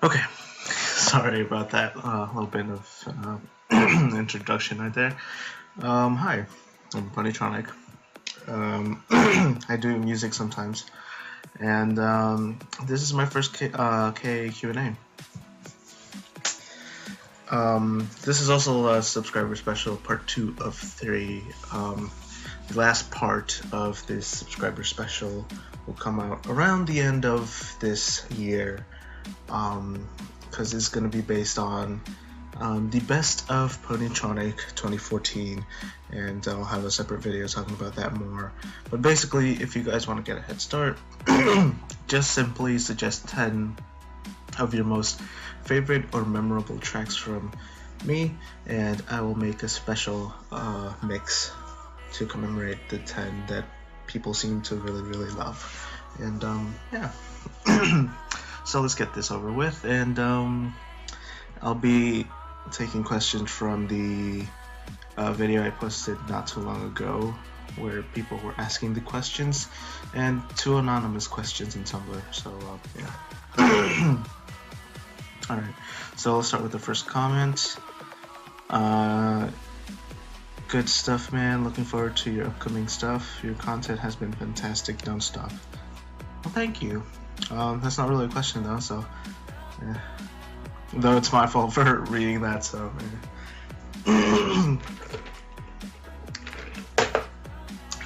Okay, sorry about that. Little bit of introduction right there. Hi, I'm Ponytronic. I do music sometimes, and this is my first K Q&A. This is also a subscriber special, part 2 of 3. The last part of this subscriber special will come out around the end of this year, because it's going to be based on the best of Ponytronic 2014, and I'll have a separate video talking about that more. But basically, if you guys want to get a head start, just simply suggest 10 of your most favorite or memorable tracks from me, and I will make a special mix to commemorate the 10 that people seem to really love. And yeah. So let's get this over with, and I'll be taking questions from the video I posted not too long ago, where people were asking the questions, and 2 anonymous questions in Tumblr. So yeah. Alright, so let's start with the first comment. Good stuff, man. Looking forward to your upcoming stuff. Your content has been fantastic. Don't stop. Well, thank you. That's not really a question though, so yeah. Though it's my fault for reading that, so yeah.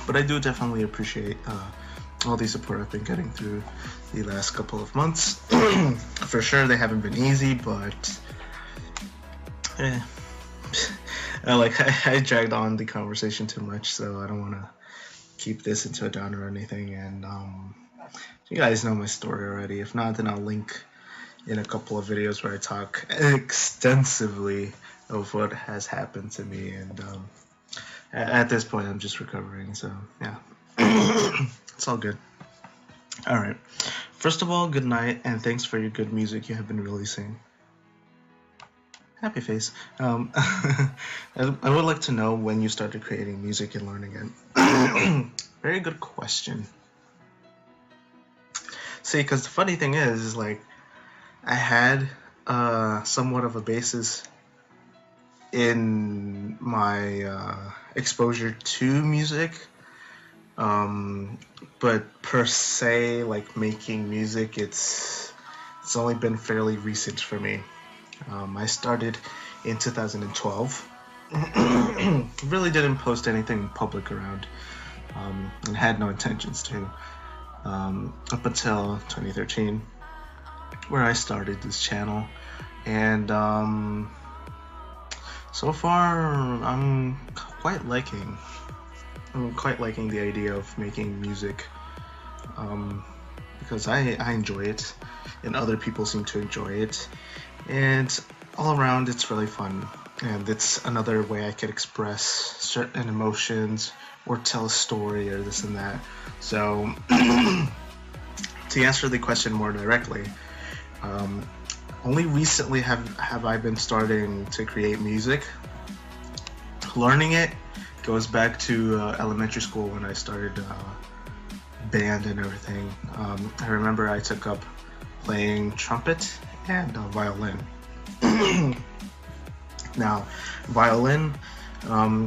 But I do definitely appreciate all the support I've been getting through the last couple of months. For sure they haven't been easy, but I dragged on the conversation too much, so I don't want to keep this into a downer or anything. And you guys know my story already. If not, then I'll link in a couple of videos where I talk extensively of what has happened to me. And at this point, I'm just recovering, so yeah. It's all good. Alright. First of all, good night, and thanks for your good music you have been releasing. Happy face. I would like to know when you started creating music and learning it. Very good question. See, because the funny thing is like, I had somewhat of a basis in my exposure to music, but per se, like making music, it's only been fairly recent for me. I started in 2012. Really didn't post anything public around, and had no intentions to, up until 2013, where I started this channel. And so far I'm quite liking the idea of making music, because I enjoy it, and other people seem to enjoy it, and all around it's really fun, and it's another way I could express certain emotions or tell a story or this and that. So to answer the question more directly, only recently have I been starting to create music. Learning it goes back to elementary school, when I started band and everything. I remember I took up playing trumpet and violin. Now, violin,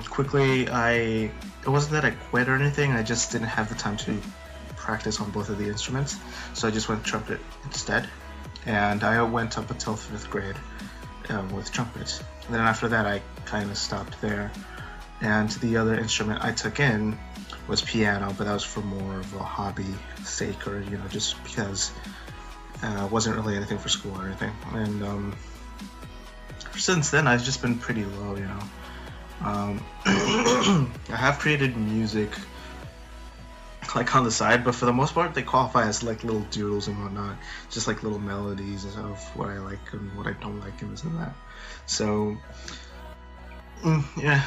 quickly, it wasn't that I quit or anything, I just didn't have the time to practice on both of the instruments, so I just went trumpet instead, and I went up until 5th grade with trumpet. And then after that I kind of stopped there, and the other instrument I took in was piano, but that was for more of a hobby sake, or just because it wasn't really anything for school or anything. And since then I've just been pretty low, I have created music like on the side, but for the most part they qualify as like little doodles and whatnot, just like little melodies of what I like and what I don't like and this and that. So yeah,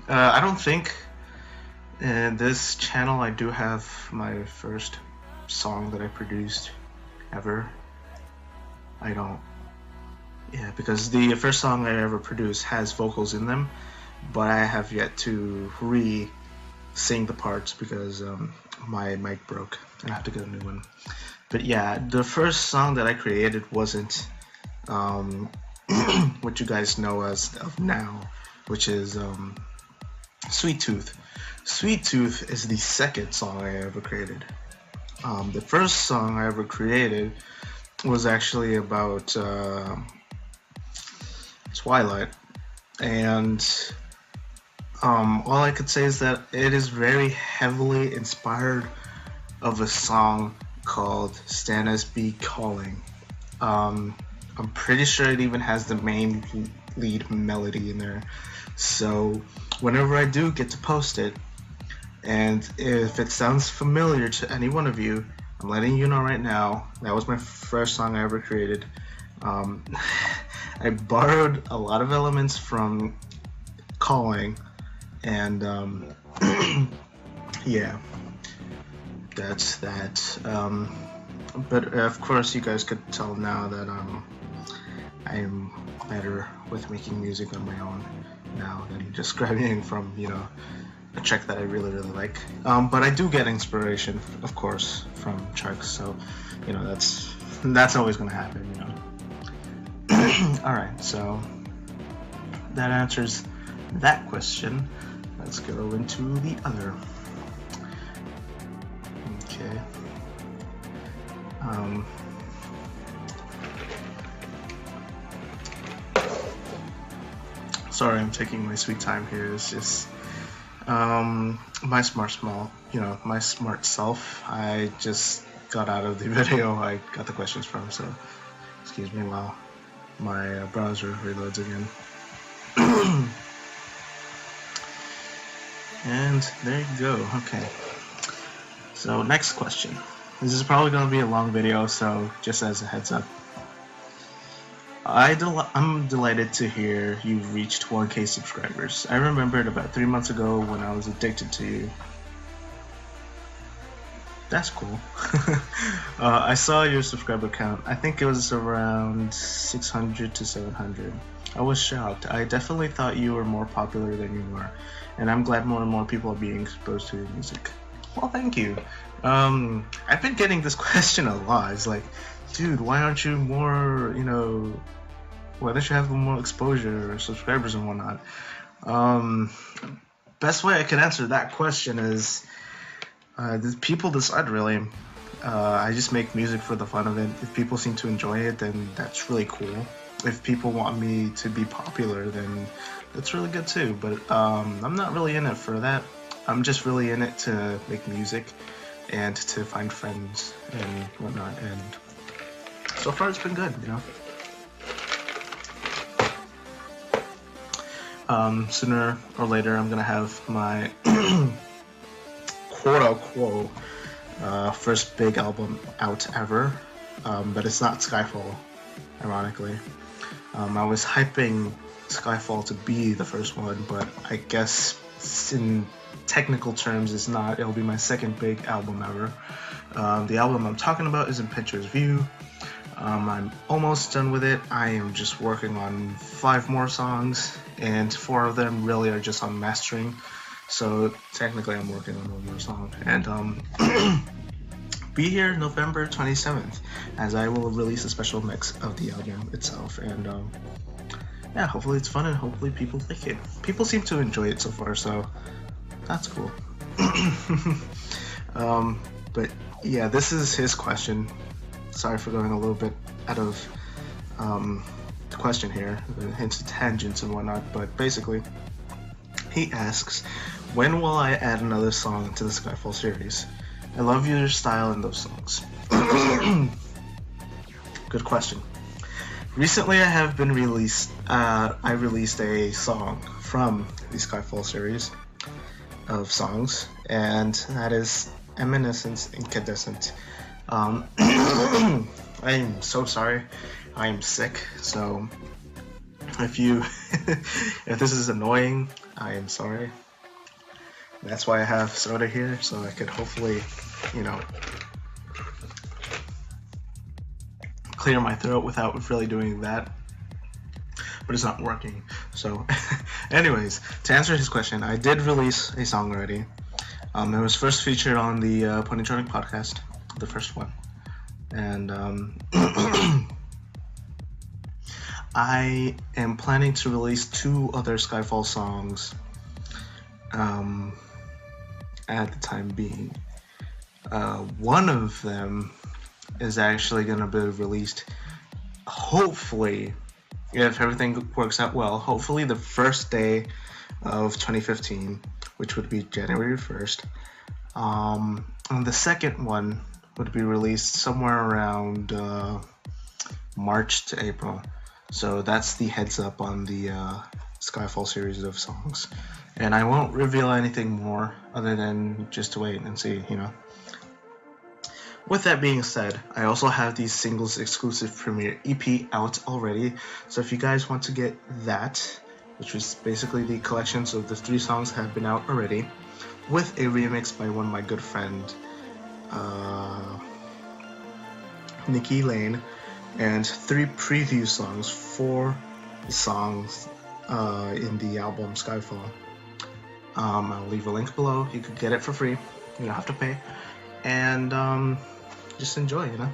I don't think in this channel I do have my first song that I produced ever. I don't. Yeah, because the first song I ever produced has vocals in them, but I have yet to re-sing the parts because my mic broke and I have to get a new one. But yeah, the first song that I created wasn't what you guys know as of now, which is Sweet Tooth. Sweet Tooth is the second song I ever created. The first song I ever created was actually about Twilight, and all I could say is that it is very heavily inspired of a song called Stannis Be Calling. I'm pretty sure it even has the main lead melody in there. So whenever I do get to post it, and if it sounds familiar to any one of you, I'm letting you know right now, that was my first song I ever created. I borrowed a lot of elements from Calling, and yeah, that's that. But of course you guys could tell now that I'm better with making music on my own now than just grabbing from, a track that I really like. But I do get inspiration, of course, from tracks, so that's always gonna happen, Alright, so that answers that question. Let's go into the other. Okay. Sorry, I'm taking my sweet time here. It's just my smart self. I just got out of the video I got the questions from, so excuse me while my browser reloads again. And there you go. Okay. So next question. This is probably going to be a long video, so just as a heads up. I'm delighted to hear you've reached 1K subscribers. I remembered about 3 months ago when I was addicted to you. That's cool. I saw your subscriber count. I think it was around 600 to 700. I was shocked. I definitely thought you were more popular than you were, and I'm glad more and more people are being exposed to your music. Well, thank you. I've been getting this question a lot. It's like, dude, why aren't you more, why don't you have more exposure or subscribers and whatnot? Best way I can answer that question is people decide, really. I just make music for the fun of it. If people seem to enjoy it, then that's really cool. If people want me to be popular, then that's really good too. But I'm not really in it for that. I'm just really in it to make music and to find friends and whatnot. And so far it's been good, Sooner or later I'm gonna have my quote-unquote first big album out ever, but it's not SKYFALL, ironically. I was hyping SKYFALL to be the first one, but I guess in technical terms it's not. It'll be my second big album ever. The album I'm talking about is In Picture's View. I'm almost done with it. I am just working on 5 more songs, and 4 of them really are just on mastering. So technically I'm working on 1 more song. And be here November 27th, as I will release a special mix of the album itself. And yeah, hopefully it's fun and hopefully people like it. People seem to enjoy it so far, so that's cool. But yeah, this is his question. Sorry for going a little bit out of the question here, into tangents and whatnot, but basically he asks, when will I add another song to the SKYFALL series? I love your style in those songs. Good question. Recently I have been released, I released a song from the SKYFALL series of songs, and that is Evanescence Incandescent. I am so sorry. I am sick, so if this is annoying, I am sorry. That's why I have soda here, so I could hopefully, clear my throat without really doing that. But it's not working. So, anyways, to answer his question, I did release a song already. It was first featured on the Ponytronic podcast, the first one. And I am planning to release 2 other SKYFALL songs at the time being. One of them is actually going to be released, hopefully, if everything works out well, hopefully the first day of 2015, which would be January 1st. And the second one would be released somewhere around March to April. So that's the heads up on the SKYFALL series of songs. And I won't reveal anything more other than just to wait and see, you know. With that being said, I also have the singles exclusive premiere EP out already. So if you guys want to get that, which is basically the collections of the 3 songs that have been out already, with a remix by one of my good friend, Nikki Lane, and 3 preview songs for the songs in the album SKYFALL. I'll leave a link below. You can get it for free. You don't have to pay. And just enjoy, you know.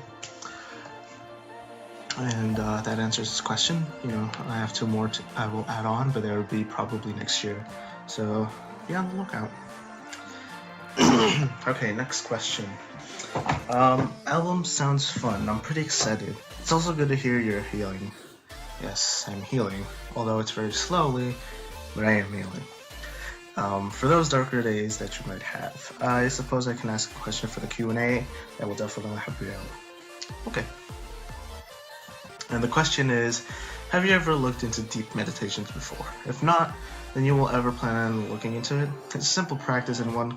And that answers this question. You know, I have 2 more I will add on, but they will be probably next year. So be on the lookout. Okay, next question. Album sounds fun. I'm pretty excited. It's also good to hear you're healing. Yes, I'm healing, although it's very slowly, but I am healing. For those darker days that you might have, I suppose I can ask a question for the Q&A. That will definitely help you out. Okay. And the question is, have you ever looked into deep meditations before? If not, then you will ever plan on looking into it. It's a simple practice and one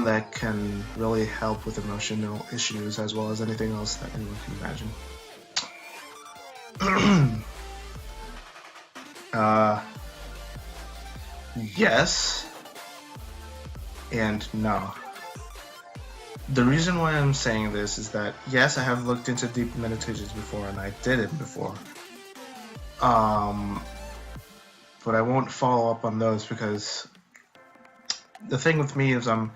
that can really help with emotional issues as well as anything else that anyone can imagine. Yes and no. The reason why I'm saying this is that yes, I have looked into deep meditations before and I did it before. But I won't follow up on those because the thing with me is I'm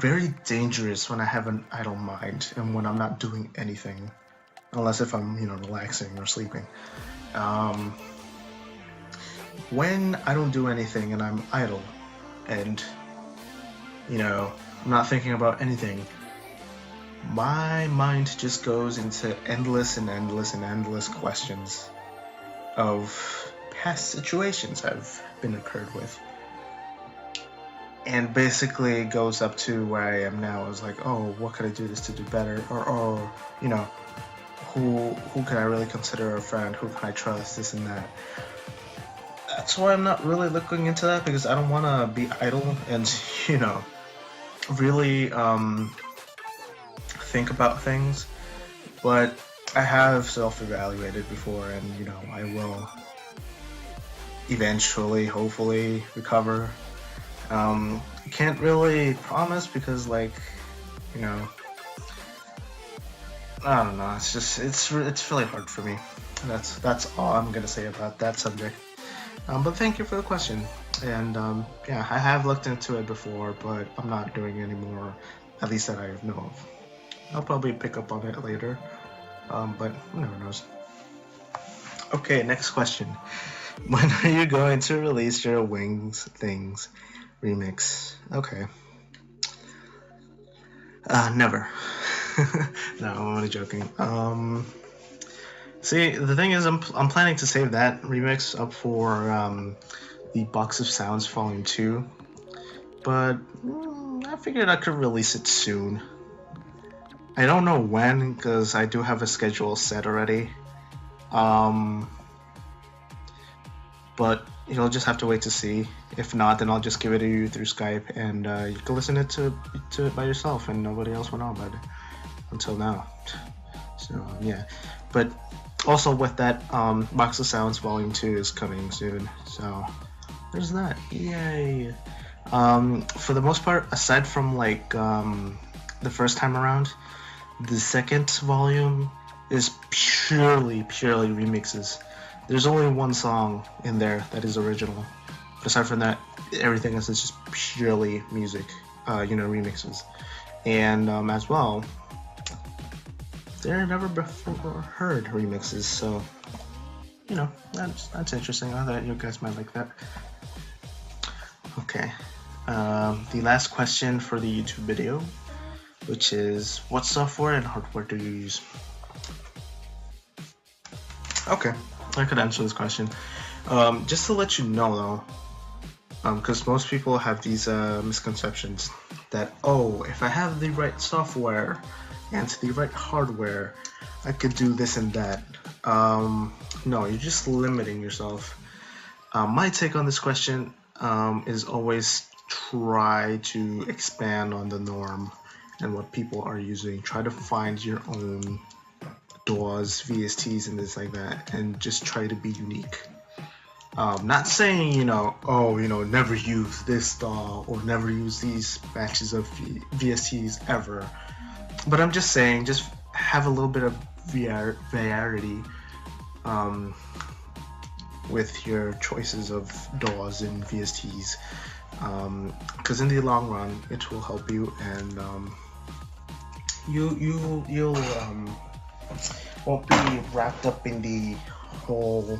very dangerous when I have an idle mind and when I'm not doing anything, unless if I'm, you know, relaxing or sleeping. When I don't do anything and I'm idle and, you know, I'm not thinking about anything, my mind just goes into endless questions of past situations I've been occurred with. And basically it goes up to where I am now. I was like, oh, what could I do this to do better? Or you know, who can I really consider a friend? Who can I trust? This and that. That's why I'm not really looking into that, because I don't want to be idle and, you know, really think about things. But I have self-evaluated before, and, you know, I will eventually, hopefully, recover. I can't really promise because, like, you know, I don't know. It's just it's really hard for me. That's all I'm gonna say about that subject. But thank you for the question. And yeah, I have looked into it before, but I'm not doing it anymore. At least that I know of. I'll probably pick up on it later. But who never knows. Okay, next question. When are you going to release your Wings Things remix? Okay. Never. No, I'm only joking. See, the thing is, I'm planning to save that remix up for the Box of Sounds Volume 2, but I figured I could release it soon. I don't know when, because I do have a schedule set already. But you'll just have to wait to see. If not, then I'll just give it to you through Skype, and you can listen to it by yourself, and nobody else will know about it until now. So yeah, but also with that, Box of Sounds Volume 2 is coming soon. So there's that. Yay! For the most part, aside from like the first time around, the second volume is purely remixes. There's only one song in there that is original. But aside from that, everything else is just purely music, remixes. And as well, they're never before heard remixes, so you know, that's interesting. I thought you guys might like that. Okay. The last question for the YouTube video, which is, what software and hardware do you use? Okay, I could answer this question. Just to let you know though, because most people have these misconceptions that, oh, if I have the right software and the right hardware, I could do this and that. No, you're just limiting yourself. My take on this question is always try to expand on the norm and what people are using. Try to find your own DAWs, VSTs, and things like that, and just try to be unique. Not saying, you know, oh, you know, never use this DAW or never use these batches of VSTs ever. But I'm just saying, just have a little bit of variety with your choices of DAWs and VSTs, because in the long run it will help you, and you'll won't be wrapped up in the whole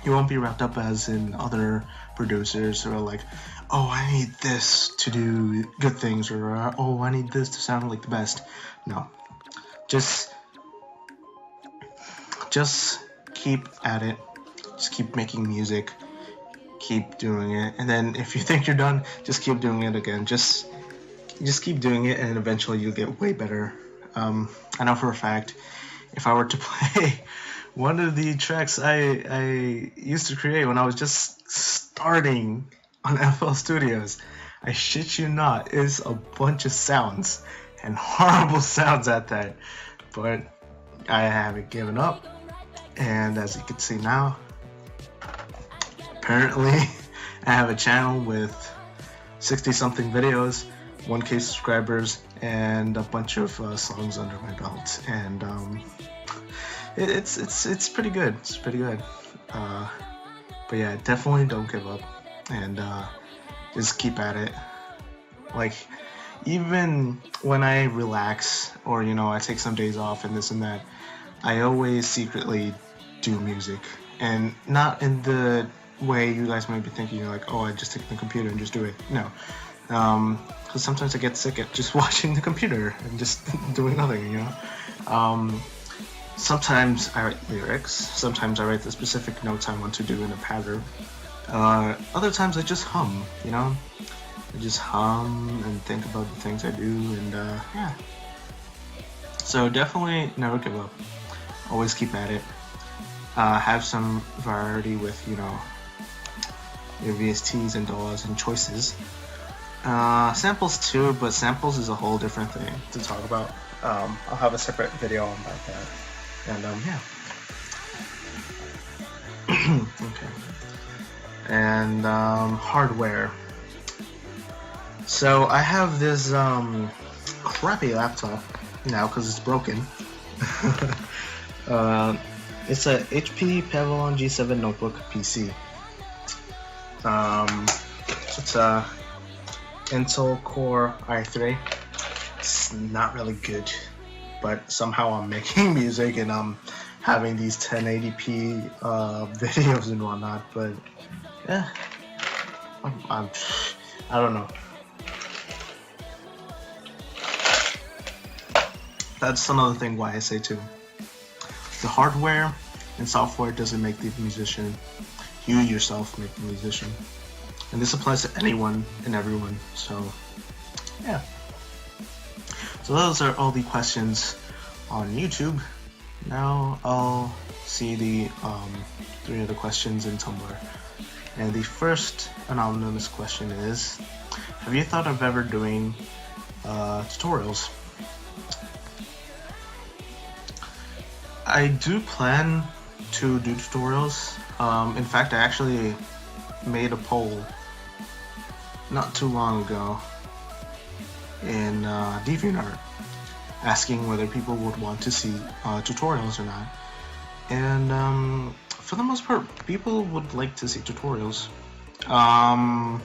you won't be wrapped up as in other producers who are like, oh, I need this to do good things, or oh, I need this to sound like the best. No, just keep at it. Just keep making music. Keep doing it, and then if you think you're done, just keep doing it again. Just keep doing it, and eventually you'll get way better. I know for a fact, if I were to play one of the tracks I used to create when I was just starting on FL Studios, I shit you not, is a bunch of sounds, and horrible sounds at that. But I haven't given up, and as you can see now, apparently I have a channel with 60-something videos, 1K subscribers, and a bunch of songs under my belt, and it's pretty good. It's pretty good. But yeah, definitely don't give up, and just keep at it. Like, even when I relax, or you know, I take some days off and this and that, I always secretly do music, and not in the way you guys might be thinking. You're like, oh, I just take the computer and just do it. No, because sometimes I get sick at just watching the computer and just doing nothing, you know. Sometimes I write lyrics, sometimes I write the specific notes I want to do in a pattern. Other times I just hum, you know. I just hum and think about the things I do, and yeah. So definitely never give up. Always keep at it. Have some variety with, you know, your VSTs and DAWs and choices. Samples too, but samples is a whole different thing to talk about. I'll have a separate video on that. And yeah. Okay. And hardware. So I have this crappy laptop now because it's broken. It's a HP Pavilion G7 notebook PC. It's a Intel Core i3. It's not really good, but somehow I'm making music and I'm having these 1080p videos and whatnot. But yeah, I don't know. That's another thing why I say too. The hardware and software doesn't make the musician. You yourself make the musician. And this applies to anyone and everyone. So yeah. So those are all the questions on YouTube. Now I'll see the 3 other questions in Tumblr. And the first anonymous question is, have you thought of ever doing tutorials? I do plan to do tutorials. In fact, I actually made a poll not too long ago in DeviantArt asking whether people would want to see tutorials or not. And for the most part, people would like to see tutorials. I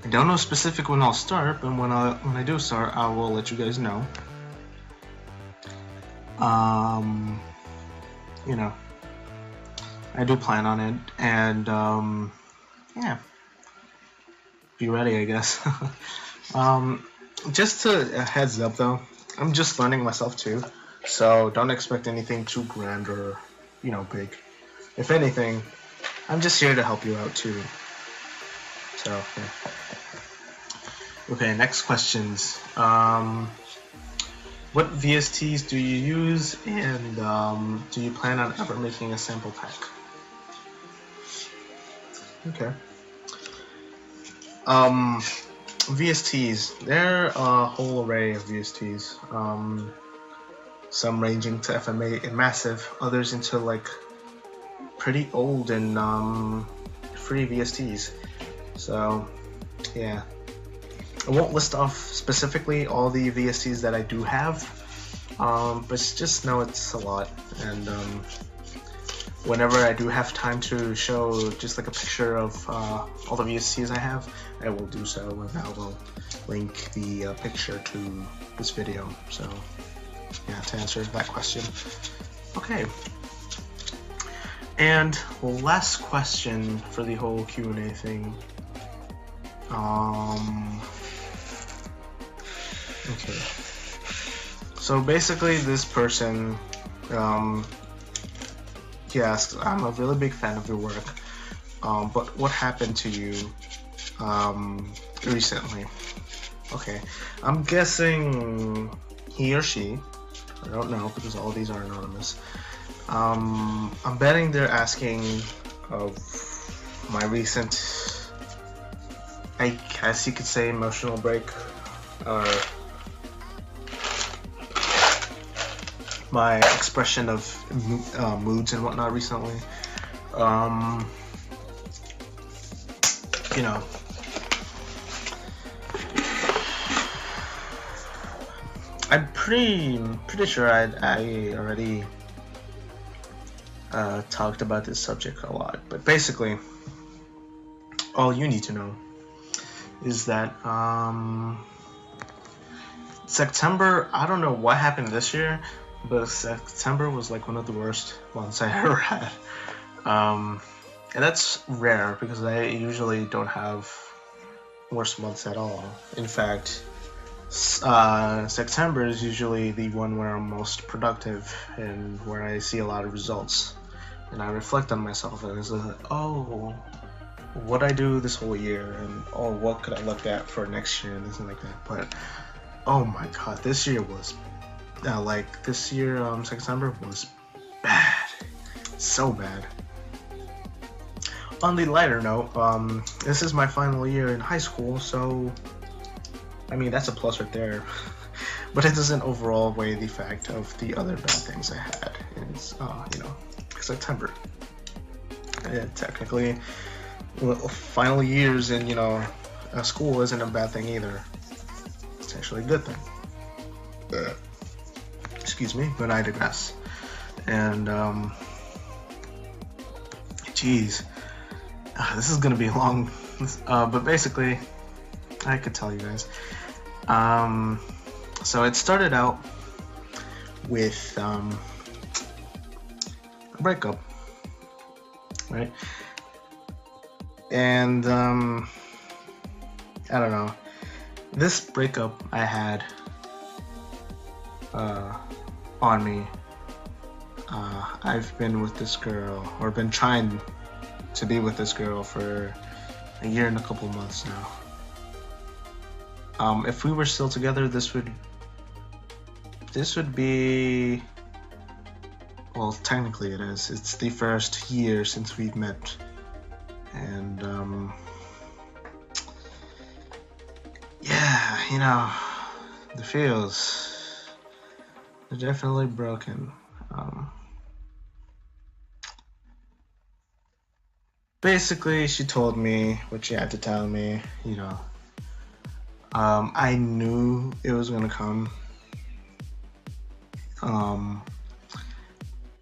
don't know specific when I'll start, but when I do start, I will let you guys know. You know, I do plan on it, and yeah, be ready, I guess. Just a heads up though, I'm just learning myself too, so don't expect anything too grand or, you know, big. If anything, I'm just here to help you out too. So yeah. Okay, next questions. What VSTs do you use, and do you plan on ever making a sample pack? Okay. VSTs. There are a whole array of VSTs. Some ranging to FMA and massive, others into like pretty old and free VSTs. So yeah. I won't list off specifically all the VSTs that I do have, but just know it's a lot, and whenever I do have time to show just like a picture of all the VSTs I have, I will do so, and I will link the picture to this video. So yeah, to answer that question. Okay, and last question for the whole Q&A thing. Okay, so basically this person, he asks, I'm a really big fan of your work, but what happened to you recently? Okay, I'm guessing he or she, I don't know because all these are anonymous. I'm betting they're asking of my recent, I guess you could say, emotional break, or my expression of moods and whatnot recently. You know, I'm pretty sure I already talked about this subject a lot, but basically all you need to know is that September, I don't know what happened this year, but September was like one of the worst months I ever had. And that's rare because I usually don't have worse months at all. In fact, September is usually the one where I'm most productive and where I see a lot of results. And I reflect on myself and it's like, oh, what I do this whole year, and oh, what could I look at for next year and this and like that. But oh my god, this year was September was bad, so bad. On the lighter note, this is my final year in high school, so I mean that's a plus right there. But it doesn't overall weigh the fact of the other bad things I had in you know, September. And technically, well, final years in, you know, school isn't a bad thing either. It's actually a good thing. Excuse me, but I digress. And geez, this is gonna be long. But basically, I could tell you guys. So it started out with a breakup, right? And I don't know. This breakup I had on me. I've been with this girl, or been trying to be with this girl for a year and a couple months now. If we were still together, this would be, well, technically it is. It's the first year since we've met, and yeah, you know, the feels are definitely broken. Basically, she told me what she had to tell me, you know. I knew it was gonna come.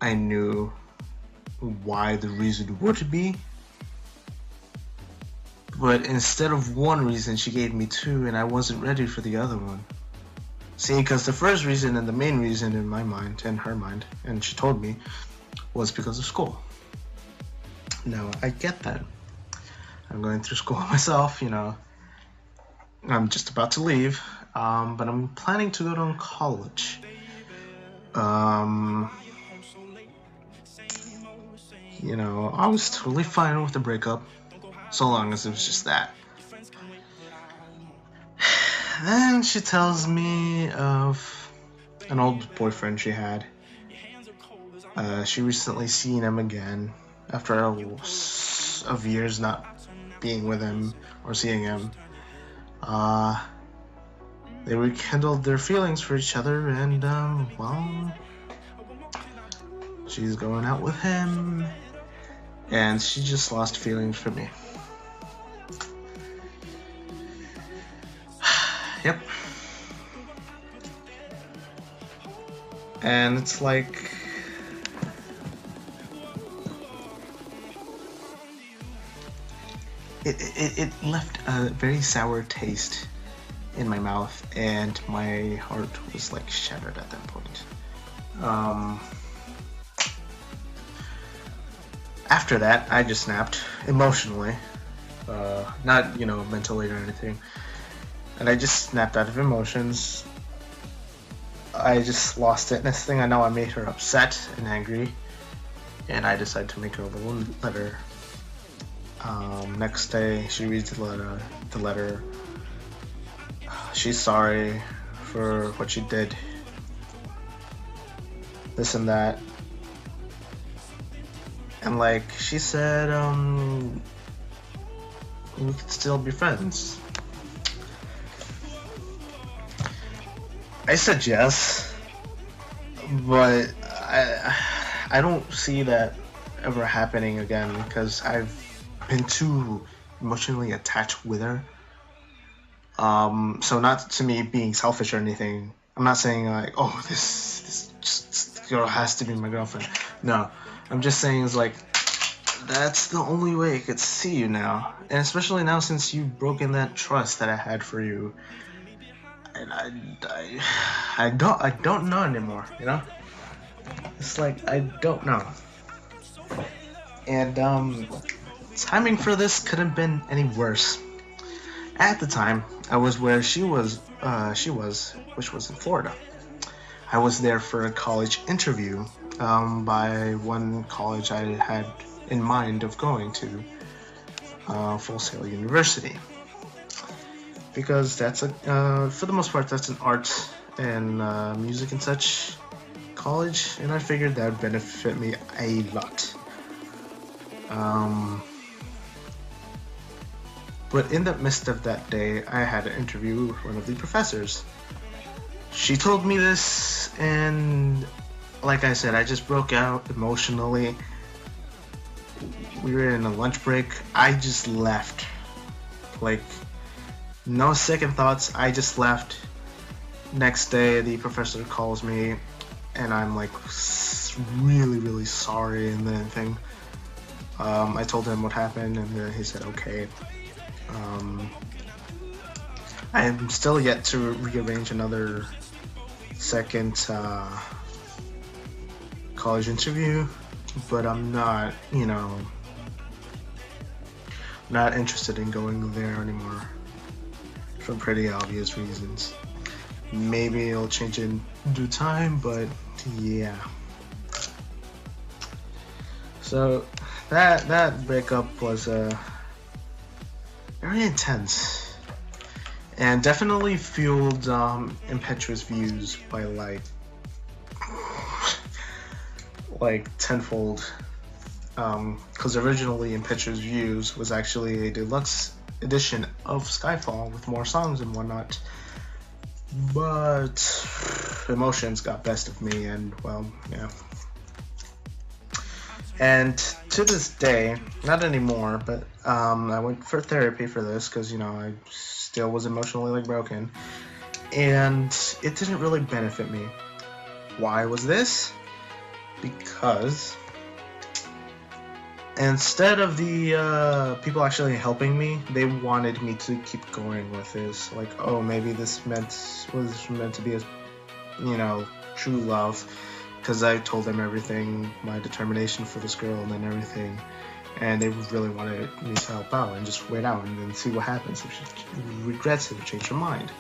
I knew why the reason would be. But instead of one reason, she gave me two, and I wasn't ready for the other one. See, because the first reason and the main reason in my mind, in her mind, and she told me, was because of school. Now, I get that. I'm going through school myself, you know. I'm just about to leave, but I'm planning to go to college. You know, I was totally fine with the breakup, so long as it was just that. Then she tells me of an old boyfriend she had. She recently seen him again after of years not being with him or seeing him. They rekindled their feelings for each other, and well, she's going out with him, and she just lost feelings for me. Yep. And it's like, it left a very sour taste in my mouth, and my heart was like shattered at that point. After that, I just snapped emotionally, not, you know, mentally or anything. And I just snapped out of emotions. I just lost it. Next thing I know, I made her upset and angry, and I decided to make her a little letter. Next day, she reads the letter. She's sorry for what she did. This and that. And like she said, we could still be friends. I said yes, but I don't see that ever happening again, because I've been too emotionally attached with her. So not to me being selfish or anything. I'm not saying like, oh, this girl has to be my girlfriend. No, I'm just saying it's like, that's the only way I could see you now, and especially now since you've broken that trust that I had for you. And I don't know anymore, you know? It's like, I don't know. And, timing for this couldn't have been any worse. At the time, I was where she was, which was in Florida. I was there for a college interview, by one college I had in mind of going to, Full Sail University. Because that's for the most part, that's an art and music and such college, and I figured that would benefit me a lot. But in the midst of that day, I had an interview with one of the professors. She told me this, and like I said, I just broke out emotionally. We were in a lunch break. I just left. Like, no second thoughts, I just left. Next day, the professor calls me, and I'm like really, really sorry and everything. I told him what happened, and then he said okay. I am still yet to rearrange another second college interview, but I'm not, you know, not interested in going there anymore. For pretty obvious reasons. Maybe it'll change in due time, but yeah. So that breakup was very intense, and definitely fueled impetuous views by like tenfold. Because originally Impetuous Views was actually a deluxe edition of SKYFALL with more songs and whatnot, but emotions got best of me, and well, yeah. And to this day, not anymore, but I went for therapy for this because, you know, I still was emotionally like broken, and it didn't really benefit me. Why was this? Because instead of the people actually helping me, they wanted me to keep going with this. Like, oh, maybe this was meant to be a, true love, because I told them everything, my determination for this girl and everything, and they really wanted me to help out and just wait out and then see what happens if she regrets it or change her mind.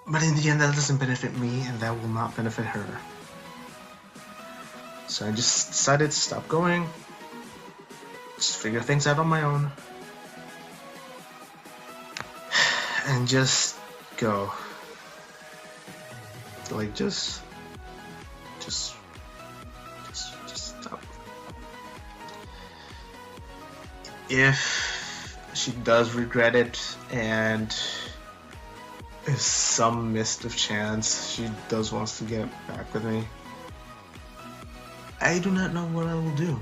But in the end, that doesn't benefit me, and that will not benefit her. So I just decided to stop going, just figure things out on my own, and just go. Like, just stop. If she does regret it, and if some mist of chance she does wants to get back with me, I do not know what I will do,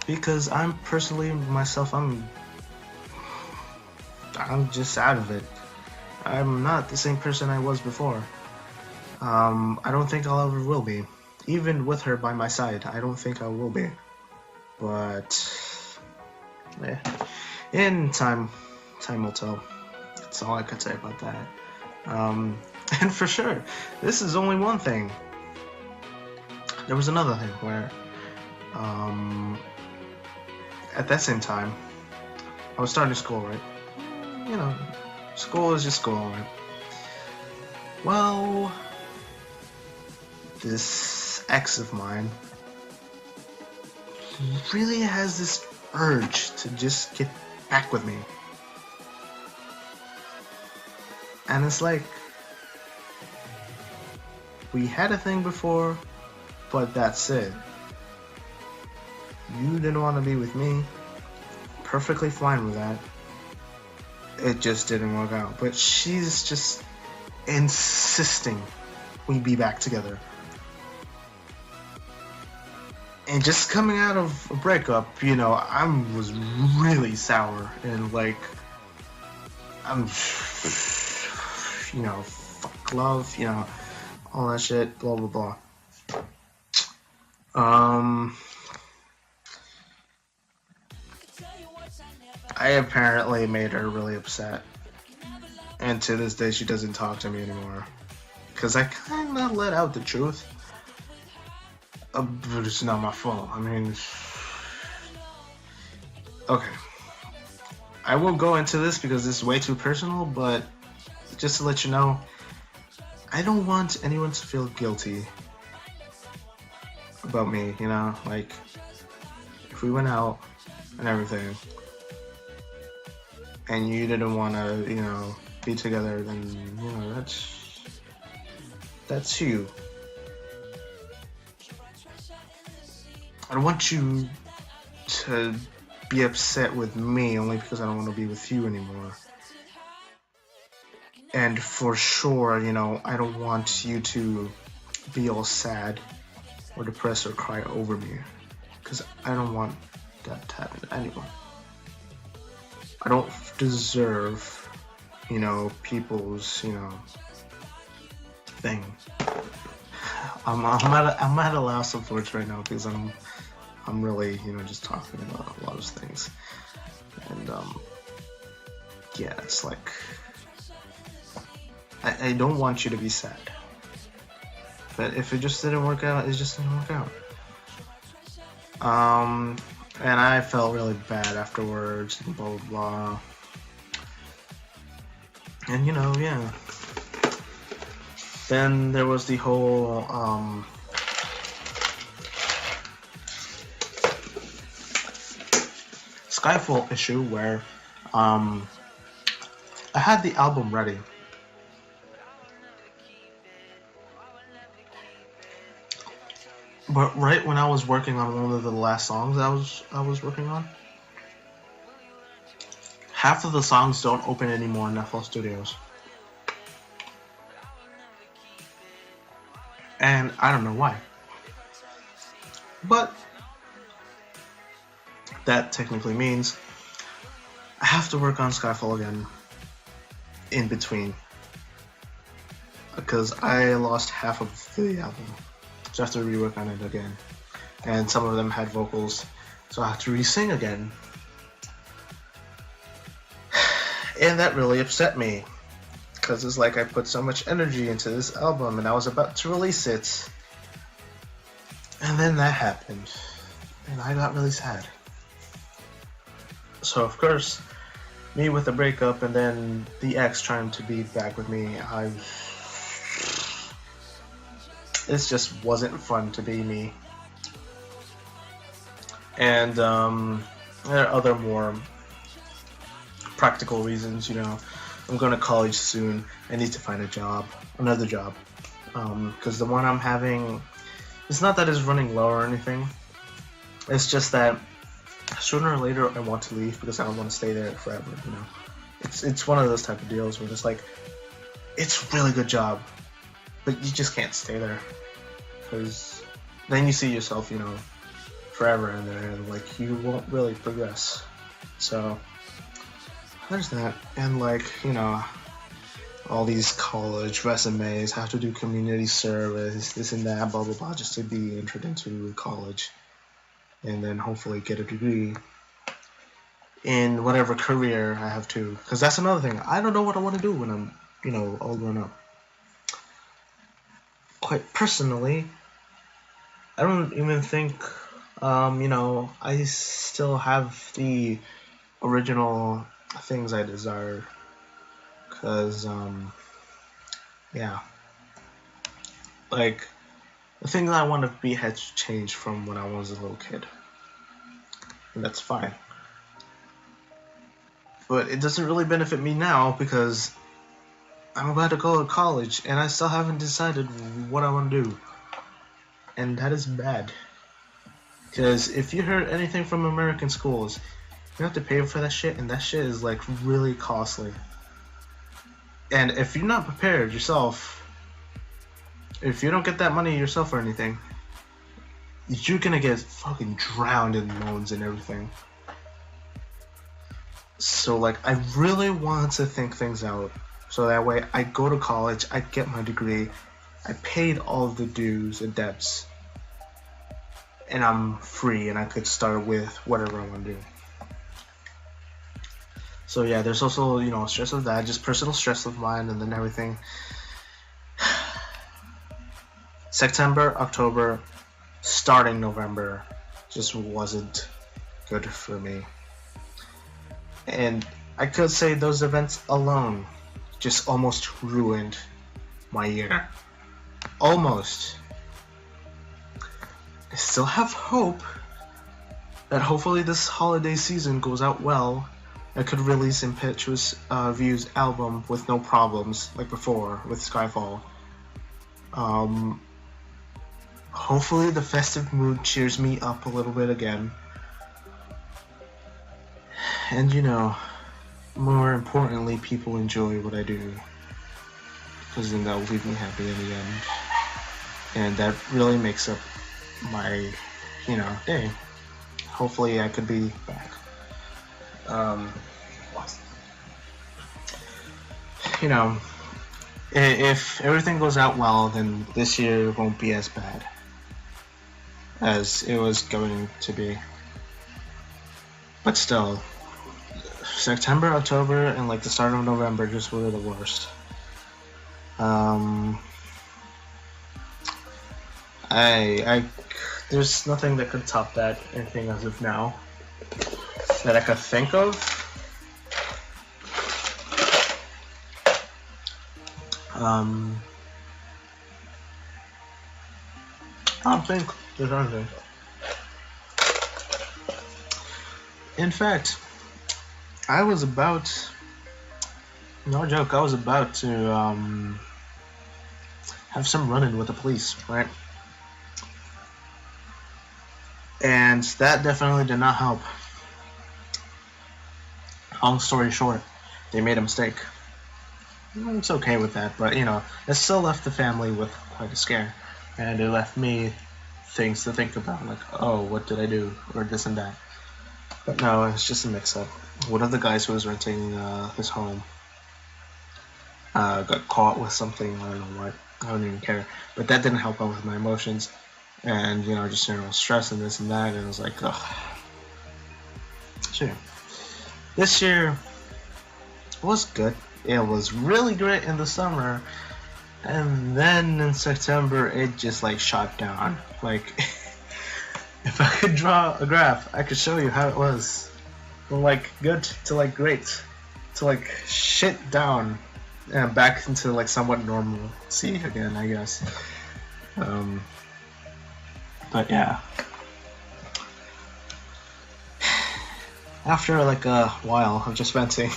because I'm personally myself, I'm just out of it. I'm not the same person I was before. I don't think I'll ever will be, even with her by my side. I don't think I will be, but in time will tell. That's all I could say about that. And for sure, this is only one thing. There was another thing where, at that same time, I was starting school, right? School is just school, right? Well, this ex of mine really has this urge to just get back with me. And it's like, we had a thing before, but that's it. You didn't want to be with me. Perfectly fine with that. It just didn't work out. But she's just insisting we be back together. And just coming out of a breakup, I was really sour. And like, I'm, fuck love, all that shit, blah, blah, blah. I apparently made her really upset, and to this day she doesn't talk to me anymore, because I kind of let out the truth, but it's not my fault. I mean, okay, I won't go into this because it's way too personal, but just to let you know, I don't want anyone to feel guilty about me, like, if we went out and everything, and you didn't want to, be together, then, that's you. I don't want you to be upset with me only because I don't want to be with you anymore. And for sure, I don't want you to be all sad or depressed or cry over me, because I don't want that to happen to anyone. I don't deserve, people's, thing. I'm at a loss of words right now because I'm really, just talking about a lot of things, and yeah, it's like, I don't want you to be sad, but if it just didn't work out, it just didn't work out. And I felt really bad afterwards, and blah, blah, blah. And, yeah. Then there was the whole, SKYFALL issue where, I had the album ready. But right when I was working on one of the last songs I was working on, half of the songs don't open anymore in FL Studios. And I don't know why. But that technically means I have to work on SKYFALL again in between, because I lost half of the album. So I have to rework on it again. and some of them had vocals, so I had to re-sing again. And that really upset me, because it's like I put so much energy into this album and I was about to release it, and then that happened, and I got really sad. So of course, me with the breakup and then the ex trying to be back with me, it just wasn't fun to be me. And there are other more practical reasons, you know. I'm going to college soon. I need to find a job, another job, because the one I'm having, it's not that it's running low or anything. It's just that sooner or later I want to leave because I don't want to stay there forever, you know. It's one of those type of deals where it's like, it's a really good job, but you just can't stay there, because then you see yourself, you know, forever in there, and like you won't really progress. So there's that. And like, you know, all these college resumes, have to do community service, this and that, blah blah blah, just to be entered into college and then hopefully get a degree in whatever career I have to. Because that's another thing, I don't know what I want to do when I'm, you know, all grown up. Quite personally, I don't even think, you know, I still have the original things I desire. Because, yeah. Like, the thing that I want to be has changed from when I was a little kid. And that's fine. But it doesn't really benefit me now because I'm about to go to college and I still haven't decided what I want to do. And that is bad. Because if you heard anything from American schools, you have to pay for that shit, and that shit is like really costly. And if you're not prepared yourself, if you don't get that money yourself or anything, you're gonna get fucking drowned in loans and everything. So like, I really want to think things out, so that way I go to college, I get my degree, I paid all of the dues and debts, and I'm free and I could start with whatever I want to do. So yeah, there's also, you know, stress of that, just personal stress of mine, and then everything. September, October, starting November just wasn't good for me. And I could say those events alone just almost ruined my year. Almost. I still have hope that hopefully this holiday season goes out well. I could release Impetuous View's album with no problems, like before with SKYFALL. Hopefully the festive mood cheers me up a little bit again. And you know, more importantly, people enjoy what I do, because then that will leave me happy in the end. And that really makes up my, you know, day. Hopefully I could be back. You know, if everything goes out well, then this year won't be as bad as it was going to be. But still, September, October, and like the start of November just were the worst. There's nothing that could top that, anything as of now, that I could think of. I don't think there's anything. In fact, I was about, no joke, I was about to have some run-in with the police, right? And that definitely did not help. Long story short, they made a mistake. It's okay with that, but you know, it still left the family with quite a scare. And it left me things to think about, like, oh, what did I do? Or this and that. But no, it's just a mix-up. One of the guys who was renting his home got caught with something, I don't know what, I don't even care. But that didn't help out with my emotions. and just stress and this and that, and it was like, ugh. Sure. This year was good. It was really great in the summer, and then in September it just like shot down. Like, if I could draw a graph, I could show you how it was from like good to like great to like shit down and back into like somewhat normal. See again, I guess. But yeah. After like a while of just venting,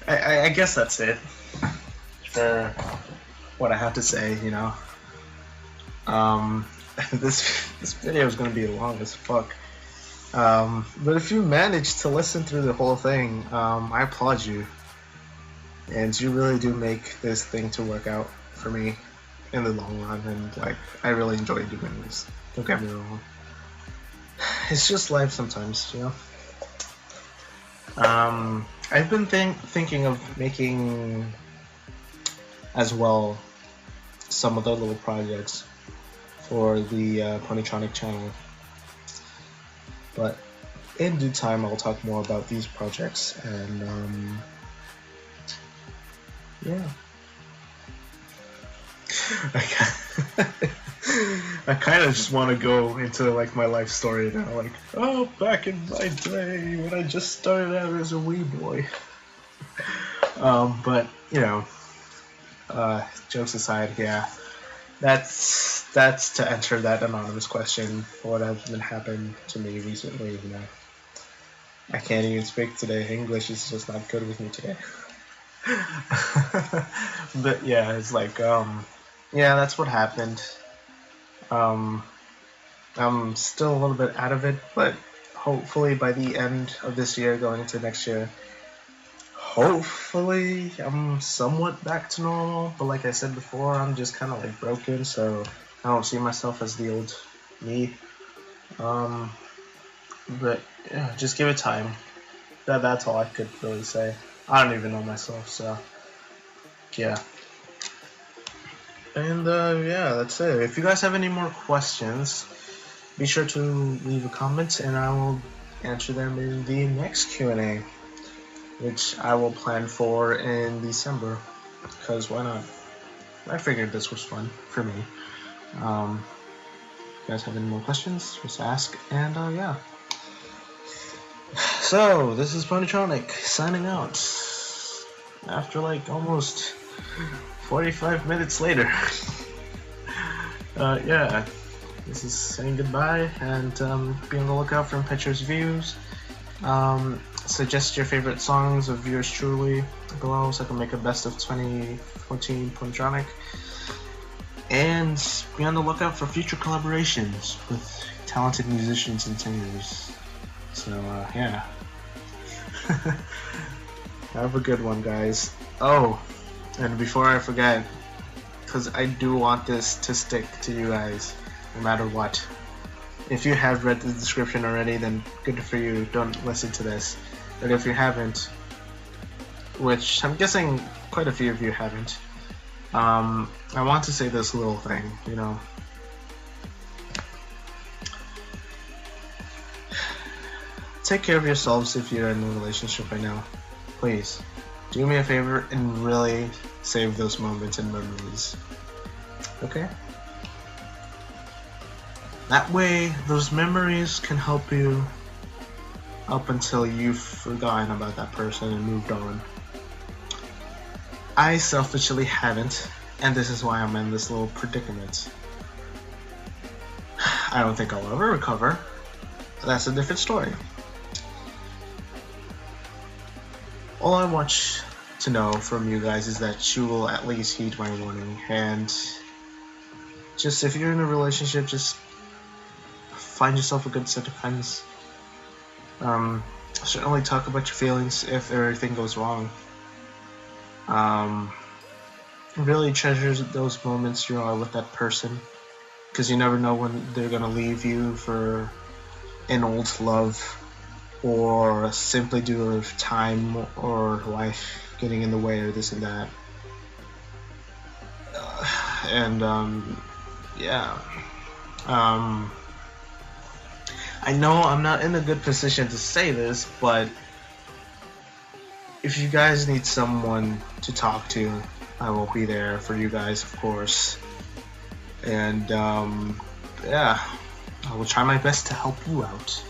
I guess that's it for what I have to say. This video is gonna be long as fuck. But if you manage to listen through the whole thing, I applaud you, and you really do make this thing to work out for me in the long run. And like, I really enjoy doing this. Don't get me wrong. It's just life sometimes, I've been thinking of making as well some of the little projects for the Ponytronic channel, but in due time I'll talk more about these projects. And yeah. I kind of just want to go into like my life story now, like, oh, back in my day when I just started out as a wee boy. But jokes aside, yeah, that's to answer that anonymous question. What has been happened to me recently? I can't even speak today. English is just not good with me today. But yeah, it's like yeah, that's what happened. I'm still a little bit out of it, but hopefully by the end of this year, going into next year, hopefully I'm somewhat back to normal. But like I said before, I'm just kind of like broken, so I don't see myself as the old me. But yeah, just give it time. That's all I could really say. I don't even know myself, so yeah. And yeah, that's it. If you guys have any more questions, be sure to leave a comment and I will answer them in the next Q&A, which I will plan for in December, because why not? I figured this was fun for me. If you guys have any more questions, just ask. And yeah. So, this is Ponytronic signing out after like almost 45 minutes later. Yeah, this is saying goodbye, and be on the lookout for pictures, views. Suggest your favorite songs of yours truly below so I can make a best of 2014 Ponytronic. And be on the lookout for future collaborations with talented musicians and singers. So, yeah. Have a good one, guys. Oh, and before I forget, because I do want this to stick to you guys, no matter what. If you have read the description already, then good for you, don't listen to this. But if you haven't, which I'm guessing quite a few of you haven't, I want to say this little thing, Take care of yourselves if you're in a relationship right now. Please, do me a favor and really save those moments and memories. Okay? That way, those memories can help you up until you've forgotten about that person and moved on. I selfishly haven't, and this is why I'm in this little predicament. I don't think I'll ever recover. That's a different story. All I want to know from you guys is that you will at least heed my warning, and just if you're in a relationship, just find yourself a good set of friends. Certainly talk about your feelings if everything goes wrong. Really treasure those moments you are with that person, because you never know when they're gonna leave you for an old love, or simply due to time or life getting in the way, or this and that. And yeah, Um, I know I'm not in a good position to say this, but if you guys need someone to talk to, I will be there for you guys, of course. And yeah, I will try my best to help you out.